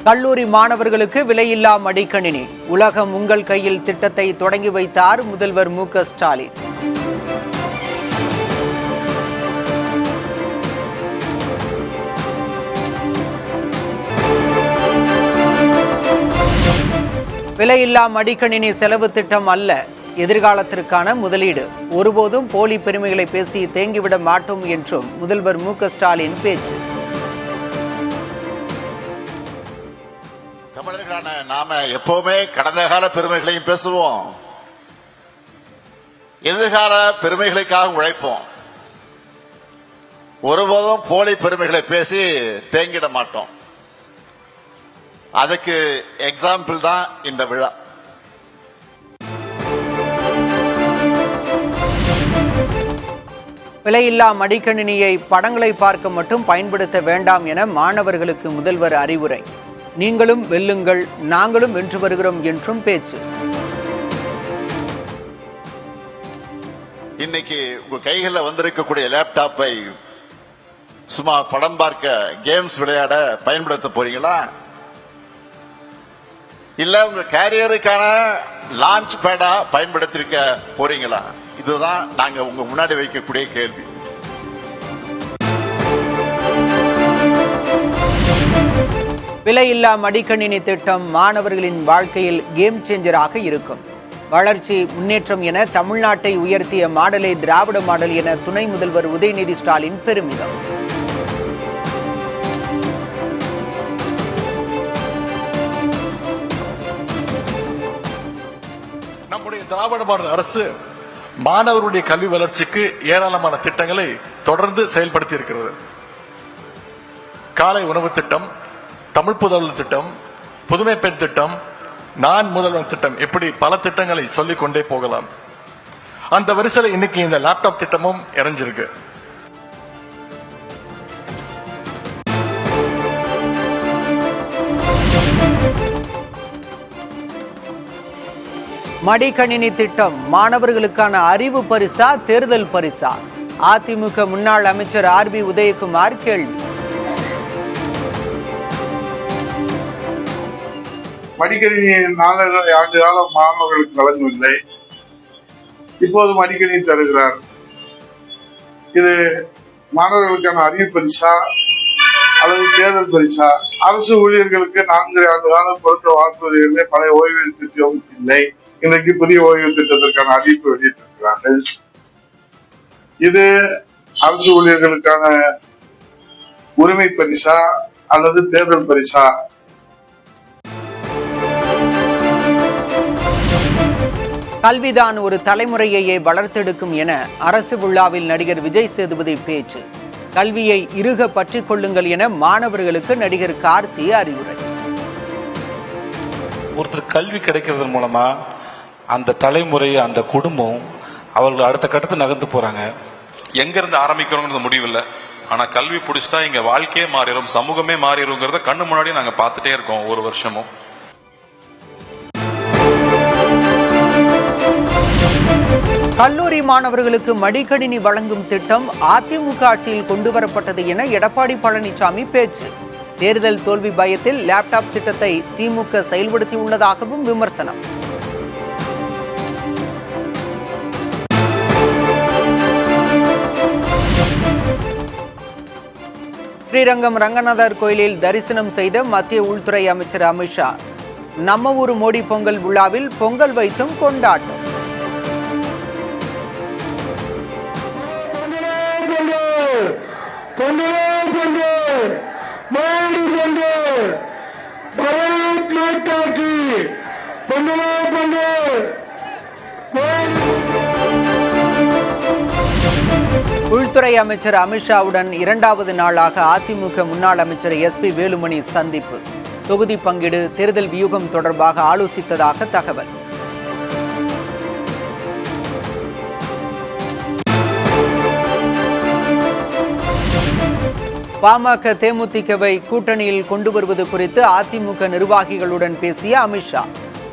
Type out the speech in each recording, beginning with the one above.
கல்லூரி மாணவர்களுக்கு விலையில்லா மடிக்கணினி உலகம் உங்கள் கையில் திட்டத்தை தொடங்கி வைத்தார் முதல்வர் மு.க. ஸ்டாலின். விலையில்லா மடிக்கணினி செலவு திட்டம் அல்ல, எதிர்காலத்திற்கான முதலீடு. ஒருபோதும் போலி பெருமைகளை பேசி தேங்கிவிட மாட்டோம் என்றும் முதல்வர் மு.க. ஸ்டாலின் பேச்சு. தமிழர்களான நாம எப்பவுமே கடந்த கால பெருமைகளையும் பேசுவோம், எதிர்கால பெருமைகளுக்காக உழைப்போம். ஒருபோதும் போலி பெருமைகளை பேசி தேங்கிட மாட்டோம். அதுக்கு எக்ஸாம்பிள் தான் இந்த விழா. விலையில்லா மடிக்கணினியை படங்களை பார்க்க மட்டும் பயன்படுத்த வேண்டாம் என மாணவர்களுக்கு முதல்வர் அறிவுரை. நீங்களும் வெல்லுங்கள், நாங்களும் வென்று வருகிறோம் என்றும் பேச்சு. இன்னைக்கு உங்க கைகளில் வந்திருக்கக்கூடிய லேப்டாப்பை சும்மா படம் பார்க்க, கேம்ஸ் விளையாட பயன்படுத்த போறீங்களா? இல்ல உங்க கேரியருக்கான லான்ச் பேடா பயன்படுத்திருக்க போறீங்களா? இதுதான் நாங்க உங்க முன்னாடி வைக்கக்கூடிய கேள்வி. விலையில்லா மடிக்கணினி திட்டம் மாணவர்களின் வாழ்க்கையில் கேம் சேஞ்சராக இருக்கும். வளர்ச்சி, முன்னேற்றம் என தமிழ்நாட்டை உயர்த்திய மாடலே திராவிட மாடல் என துணை முதல்வர் உதயநிதி ஸ்டாலின் பெருமிதம். நம்முடைய திராவிட மாடல் அரசு மாணவருடைய கல்வி வளர்ச்சிக்கு ஏராளமான திட்டங்களை தொடர்ந்து செயல்படுத்தி இருக்கிறது. காலை உணவு திட்டம், தமிழ் புதல்வர் திட்டம், புதுமை பெண் திட்டம், நான் முதல்வன் திட்டம், இப்படி பல திட்டங்களை சொல்லிக் கொண்டே போகலாம். அந்த வரிசையில் இன்னைக்கு இந்த லேப்டாப் திட்டமும் இறஞ்சிருக்கு. மடிக்கணினி திட்டம் மாணவர்களுக்கான அறிவு பரிசா, தேர்தல் பரிசா? அதிமுக முன்னாள் அமைச்சர் ஆர்.பி. உதயகுமார் கேள்வி. மடிக்கணினி 4 ஆண்டு காலம் மாணவர்களுக்கு வழங்கவில்லை, இப்போது மடிக்கணினி தருகிறார். இது மாணவர்களுக்கான அறிவு பரிசா அல்லது தேர்தல் பரிசா? அரசு ஊழியர்களுக்கு 4 ஆண்டு காலம் கொடுத்த வாக்குறுதிகளிலே பழைய ஓய்வூதிய திட்டம் இல்லை. இன்றைக்கு புதிய ஓய்வு திட்டத்திற்கான அறிவிப்பு வெளியிட்டிருக்கிறார்கள். இது அரசு ஊழியர்களுக்கான உரிமை பரிசா அல்லது தேர்தல் பரிசா? கல்விதான் ஒரு தலைமுறையையே வளர்த்தெடுக்கும் என அரசு விழாவில் நடிகர் விஜய் சேதுபதி பேச்சு. கல்வியை இறுக பற்றிக் கொள்ளுங்கள் என மாணவர்களுக்கு நடிகர் கார்த்தி அறிவுரை. ஒருத்தர் கல்வி கிடைக்கிறது மூலமா அந்த தலைமுறை, அந்த குடும்பம் அவர்கள் அடுத்த கட்டத்தை நகர்ந்து போறாங்க. எங்க இருந்து ஆரம்பிக்கிறோங்கிறது முடிவில்லை, ஆனா கல்வி பிடிச்சிட்டா இங்க வாழ்க்கையே மாறிடும், சமூகமே மாறிடுங்கிறத கண்ணு முன்னாடி நாங்க பார்த்துட்டே இருக்கோம் ஒரு வருஷமும். கல்லூரி மாணவர்களுக்கு மடிக்கணினி வழங்கும் திட்டம் அதிமுக ஆட்சியில் கொண்டுவரப்பட்டது என எடப்பாடி பழனிசாமி பேச்சு. தேர்தல் தோல்வி பயத்தில் லேப்டாப் திட்டத்தை திமுக செயல்படுத்தியுள்ளதாகவும் விமர்சனம். ஸ்ரீரங்கம் ரங்கநாதர் கோயிலில் தரிசனம் செய்த மத்திய உள்துறை அமைச்சர் அமித்ஷா. நம்ம ஊர் மோடி பொங்கல் விழாவில் பொங்கல் வைத்தும் கொண்டாட்டம். உள்துறை அமைச்சர் அமித்ஷாவுடன் 2வது நாளாக அதிமுக முன்னாள் அமைச்சர் எஸ்.பி. வேலுமணி சந்திப்பு. தொகுதி பங்கீடு, தேர்தல் வியூகம் தொடர்பாக ஆலோசித்ததாக தகவல். பாமக தேமுதிகவை கூட்டணியில் கொண்டு வருவது குறித்து அதிமுக நிர்வாகிகளுடன் பேசிய அமித்ஷா.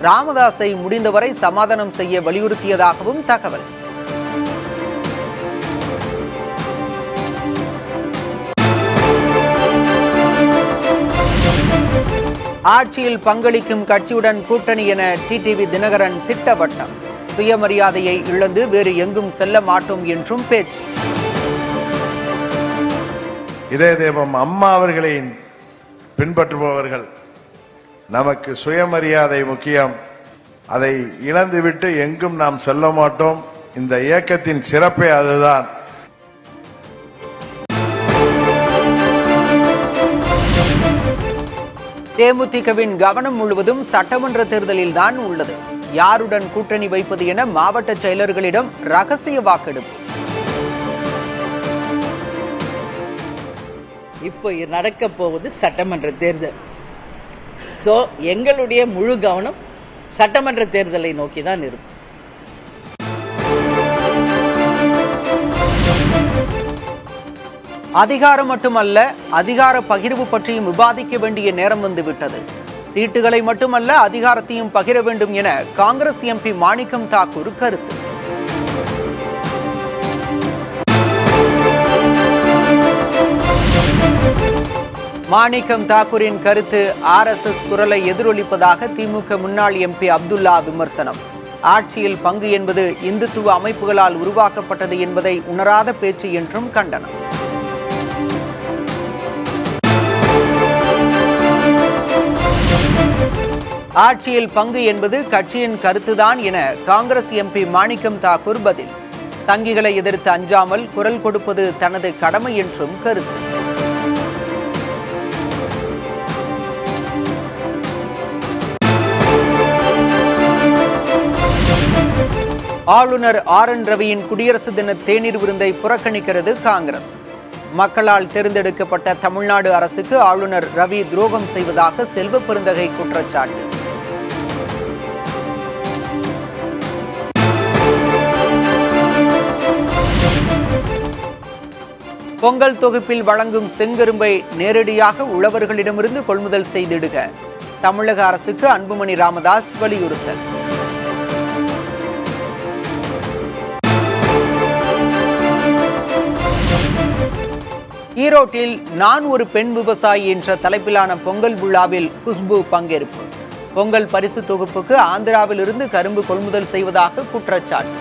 ராமதாஸை முடிந்தவரை சமாதானம் செய்ய வலியுறுத்தியதாகவும் தகவல். ஆட்சியில் பங்களிக்கும் கட்சியுடன் கூட்டணி என டிடிவி தினகரன் திட்டவட்டம். சுயமரியாதையை இழந்து வேறு எங்கும் செல்ல மாட்டோம் என்றும் பேச்சு. இதய தெய்வம் அம்மா அவர்களை பின்பற்றுபவர்கள் நமக்கு சுயமரியாதை முக்கியம், அதை இழந்துவிட்டு எங்கும் நாம் செல்ல மாட்டோம். இந்த இயக்கத்தின் சிறப்பே அதுதான். தேமுதிகவின் கவனம் முழுவதும் சட்டமன்ற தேர்தலில் தான் உள்ளது. யாருடன் கூட்டணி வைப்பது என மாவட்ட செயலர்களிடம் ரகசிய வாக்கெடுப்பு. இப்போ நடக்க போவது சட்டமன்ற தேர்தல். சோ எங்களுடைய முழு கவனம் சட்டமன்ற தேர்தலை நோக்கி தான் இருக்கும். அதிகாரம் மட்டுமல்ல, அதிகார பகிர்வு பற்றியும் விவாதிக்க வேண்டிய நேரம் வந்துவிட்டது. சீட்டுகளை மட்டுமல்ல, அதிகாரத்தையும் பகிர வேண்டும் என காங்கிரஸ் எம்பி மாணிக்கம் தாக்கூர் கருத்து. மாணிக்கம் தாக்கூரின் கருத்து RSS குரலை எதிரொலிப்பதாக திமுக முன்னாள் எம்பி அப்துல்லா விமர்சனம். ஆட்சியில் பங்கு என்பது இந்துத்துவ அமைப்புகளால் உருவாக்கப்பட்டது என்பதை உணராத பேச்சு என்றும் கண்டனம். ஆட்சியில் பங்கு என்பது கட்சியின் கருத்துதான் என காங்கிரஸ் எம்பி மாணிக்கம் தாக்கூர் பதில். சங்கிகளை எதிர்த்து அஞ்சாமல் குரல் கொடுப்பது தனது கடமை என்றும் கருத்து. ஆளுநர் RN ரவியின் குடியரசு தின தேநீர் விருந்தை புறக்கணிக்கிறது காங்கிரஸ். மக்களால் தேர்ந்தெடுக்கப்பட்ட தமிழ்நாடு அரசுக்கு ஆளுநர் ரவி துரோகம் செய்வதாக செல்வ பெருந்தகை குற்றச்சாட்டு. பொங்கல் தொகுப்பில் வழங்கும் செங்கரும்பை நேரடியாக உழவர்களிடமிருந்து கொள்முதல் செய்திடுக தமிழக அரசுக்கு அன்புமணி ராமதாஸ் வலியுறுத்தல். ஈரோட்டில் நான் ஒரு பெண் விவசாயி என்ற தலைப்பிலான பொங்கல் விழாவில் குஷ்பு பங்கேற்பு. பொங்கல் பரிசு தொகுப்புக்கு ஆந்திராவில் இருந்து கரும்பு கொள்முதல் செய்வதாக குற்றச்சாட்டு.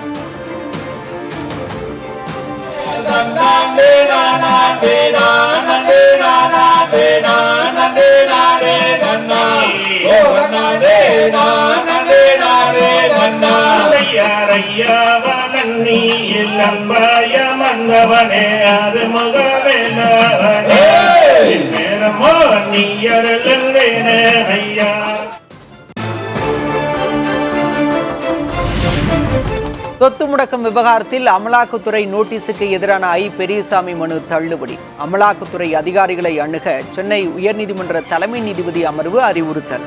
சொத்து முடக்கம் விவகாரத்தில் அமலாக்கத்துறை நோட்டீஸுக்கு எதிரான பெரியசாமி மனு தள்ளுபடி. அமலாக்கத்துறை அதிகாரிகளை அணுக சென்னை உயர்நீதிமன்ற தலைமை நீதிபதி அமர்வு அறிவுறுத்தல்.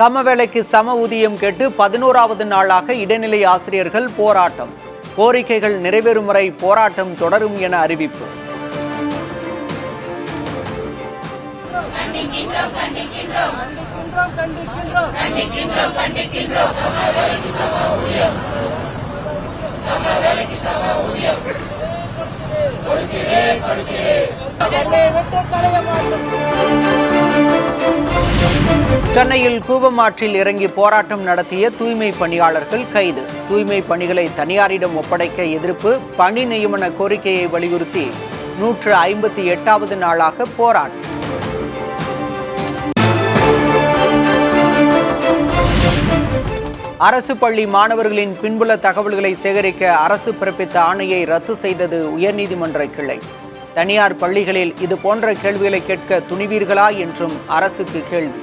சம வேலைக்கு சம ஊதியம் கேட்டு 11வது நாளாக இடைநிலை ஆசிரியர்கள் போராட்டம். கோரிக்கைகள் நிறைவேறும் வரை போராட்டம் தொடரும் என அறிவிப்பு. சென்னையில் கூவமாற்றில் இறங்கி போராட்டம் நடத்திய தூய்மை பணியாளர்கள் கைது. தூய்மை பணிகளை தனியாரிடம் ஒப்படைக்க எதிர்ப்பு. பணி நியமன கோரிக்கையை வலியுறுத்தி 158வது நாளாக போராட்டம். அரசு பள்ளி மாணவர்களின் பின்புல தகவல்களை சேகரிக்க அரசு பிறப்பித்த ஆணையை ரத்து செய்தது உயர்நீதிமன்ற கிளை. தனியார் பள்ளிகளில் இது போன்ற கேள்விகளை கேட்க துணிவீர்களா என்றும் அரசுக்கு கேள்வி.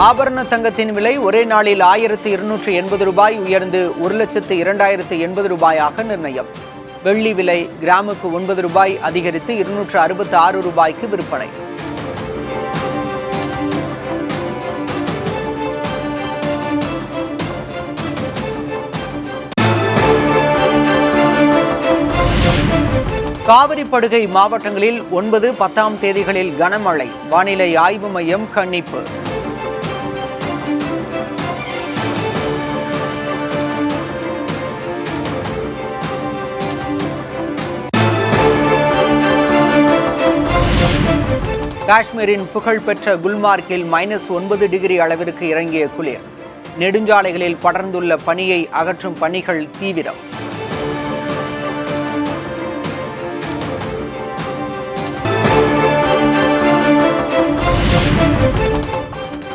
ஆபரண தங்கத்தின் விலை ஒரே நாளில் 1280 ரூபாய் உயர்ந்து 1,02,080 ரூபாயாக நிர்ணயம். வெள்ளி விலை கிராமுக்கு 9 ரூபாய் அதிகரித்து 266 ரூபாய்க்கு விற்பனை. காவிரி படுகை மாவட்டங்களில் 9, 10ஆம் தேதிகளில் கனமழை. வானிலை ஆய்வு மையம் கணிப்பு. காஷ்மீரின் புகழ்பெற்ற குல்மார்க்கில் -9 டிகிரி அளவிற்கு இறங்கிய குளிர். நெடுஞ்சாலைகளில் படர்ந்துள்ள பனியை அகற்றும் பணிகள் தீவிரம்.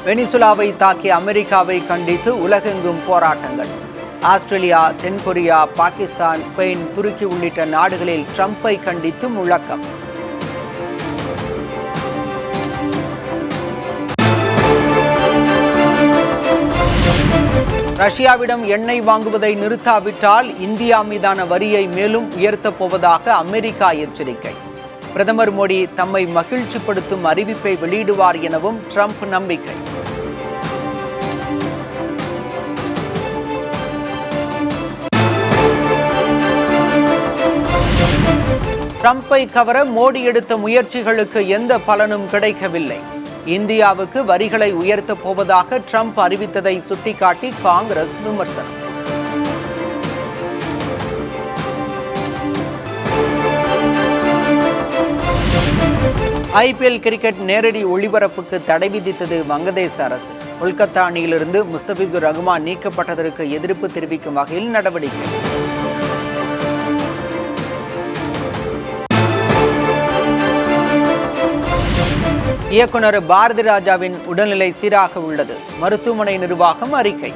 வெனிசுலாவை தாக்கிய அமெரிக்காவை கண்டித்து உலகெங்கும் போராட்டங்கள். ஆஸ்திரேலியா, தென்கொரியா, பாகிஸ்தான், ஸ்பெயின், துருக்கி உள்ளிட்ட நாடுகளில் ட்ரம்பை கண்டித்து முழக்கம். ரஷ்யாவிடம் எண்ணெய் வாங்குவதை நிறுத்தாவிட்டால் இந்தியா மீதான வரியை மேலும் உயர்த்தப் போவதாக அமெரிக்கா எச்சரிக்கை. பிரதமர் மோடி தம்மை மகிழ்ச்சிப்படுத்தும் அறிவிப்பை வெளியிடுவார் எனவும் ட்ரம்ப் நம்பிக்கை. ட்ரம்பை கவர மோடி எடுத்த முயற்சிகளுக்கு எந்த பலனும் கிடைக்கவில்லை. இந்தியாவுக்கு வரிகளை உயர்த்தப் போவதாக ட்ரம்ப் அறிவித்ததை சுட்டிக்காட்டி காங்கிரஸ் விமர்சனம். ஐபிஎல் கிரிக்கெட் நேரடி ஒளிபரப்புக்கு தடை விதித்தது வங்கதேச அரசு. கொல்கத்தா அணியிலிருந்து முஸ்தபிசுர் ரஹ்மான் நீக்கப்பட்டதற்கு எதிர்ப்பு தெரிவிக்கும் வகையில் நடவடிக்கை. இயக்குனர் பாரதி ராஜாவின் உடல்நிலை சீராக உள்ளது. மருத்துவமனை நிர்வாகம் அறிக்கை.